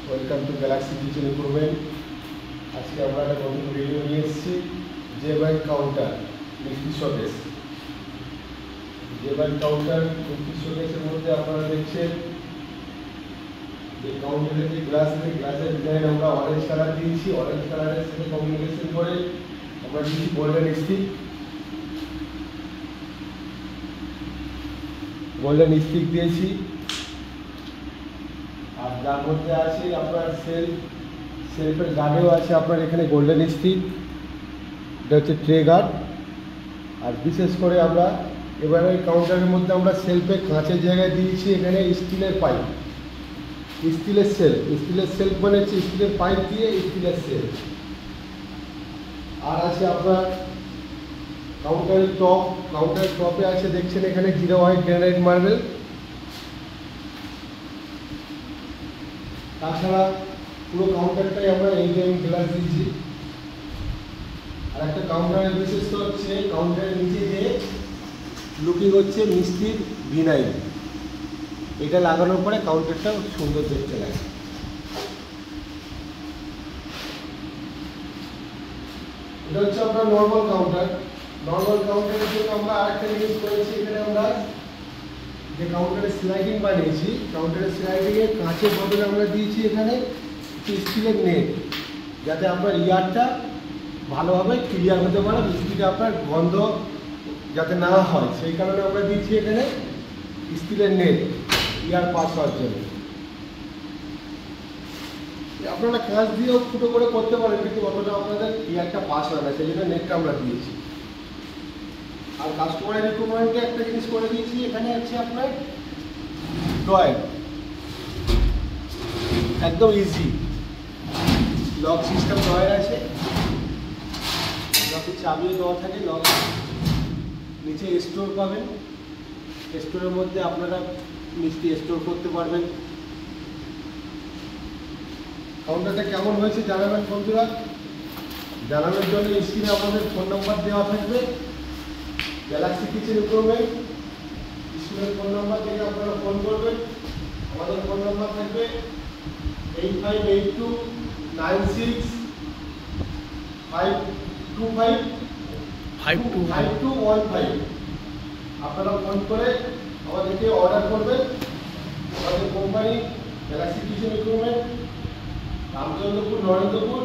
Welcome to Galaxy kitchen improvement. আজকে আমরা একটা নতুন ভিডিও নিয়ে এসেছি, জে ব্যাংক কাউন্টার মিষ্টি শোকেস। জে ব্যাংক কাউন্টার মিষ্টি শোকেসের মধ্যে আপনারা দেখছেন যে কাউন্টারের যে গ্লাসের ডিজাইন আমরা অরেঞ্জ কালার দিয়েছি। অরেঞ্জ কালারের সাথে কম্বিনেশন করে আমরা দিয়েছি গোল্ডেন স্টিক দিয়েছি। আর যার মধ্যে আছে আপনার সেলফের গার্ডেও আছে আপনার এখানে গোল্ডেন স্টিক, এটা হচ্ছে ট্রে গার্ড। আর বিশেষ করে আমরা এবারে কাউন্টারের মধ্যে আমরা সেলফে কাঁচের জায়গায় দিয়েছি এখানে স্টিলের পাইপ, স্টিলের সেলফ মানে হচ্ছে স্টিলের পাইপ দিয়ে স্টিলের সেলফ। আর আছে আপনার কাউন্টারের টপে আছে দেখছেন এখানে 0 হোয়াইট গ্রানাইট মার্বেল। তাছাড়া পুরো কাউন্টারটাই আমরা এইচডিএমআই গ্লাস দিয়েছি। আর একটা কাউন্টারের বিশেষত্ব হচ্ছে কাউন্টারের নিচে যে লুকিং হচ্ছে মিষ্টির ভিনাইল, এটা লাগানোর পরে কাউন্টারটা সুন্দর দেখতে লাগে। এটা হচ্ছে আপনার নর্মাল কাউন্টারের জন্য আমরা আরেকটা জিনিস করেছি, এখানে আমরা যে কাউন্টারের স্লাইডিং বানিয়েছি, কাউন্টারের স্লাইডিংয়ে কাঁচের বদলে আমরা দিয়েছি এখানে স্টিলের নেট, যাতে আপনার ইয়ারটা ভালোভাবে ক্লিয়ার হতে পারে, মিষ্টিটা আপনার গন্ধ যাতে না হয়, সেই কারণে আমরা দিয়েছি এখানে স্টিলের নেট ইয়ার পাস হওয়ার জন্য। আপনারা কাঁচ দিয়েও ফুটো করে করতে পারেন, কিন্তু অতটা আপনাদের ইয়ারটা পাস হয় না, সেই জন্য নেটটা আমরা দিয়েছি। আর কাস্টমারের রিকোয়ারমেন্টে একটা জিনিস করে দিয়েছি, এখানে আছে আপনার ড্রয়ার, একদম ইজি লক সিস্টেম ড্রয়ার আছে, লকের চাবিও দেওয়া থাকে। লক নিচে স্টোর পাবেন, স্টোরের মধ্যে আপনারা মিষ্টি স্টোর করতে পারবেন। কাউন্টারটা কেমন হয়েছে জানাবেন বন্ধুরা। জানানোর জন্য স্ক্রিনে আমাদের ফোন নাম্বার দেওয়া থাকবে, গ্যালাক্সি কিচেন ইমপ্রুভমেন্ট। স্ক্রিনের ফোন নাম্বার থেকে আপনারা ফোন করবেন। আমাদের ফোন নাম্বার থাকবে 8582965215। আপনারা ফোন করে আমাদেরকে অর্ডার করবেন। আমাদের company Galaxy kitchen improvement, Ramchandrapur, Narendrapur,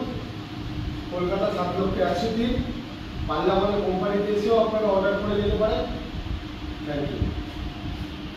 Kolkata 7,01,000। পারলে আমাদের কোম্পানিতে এসেও আপনারা অর্ডার করে যেতে পারেন। Thank you.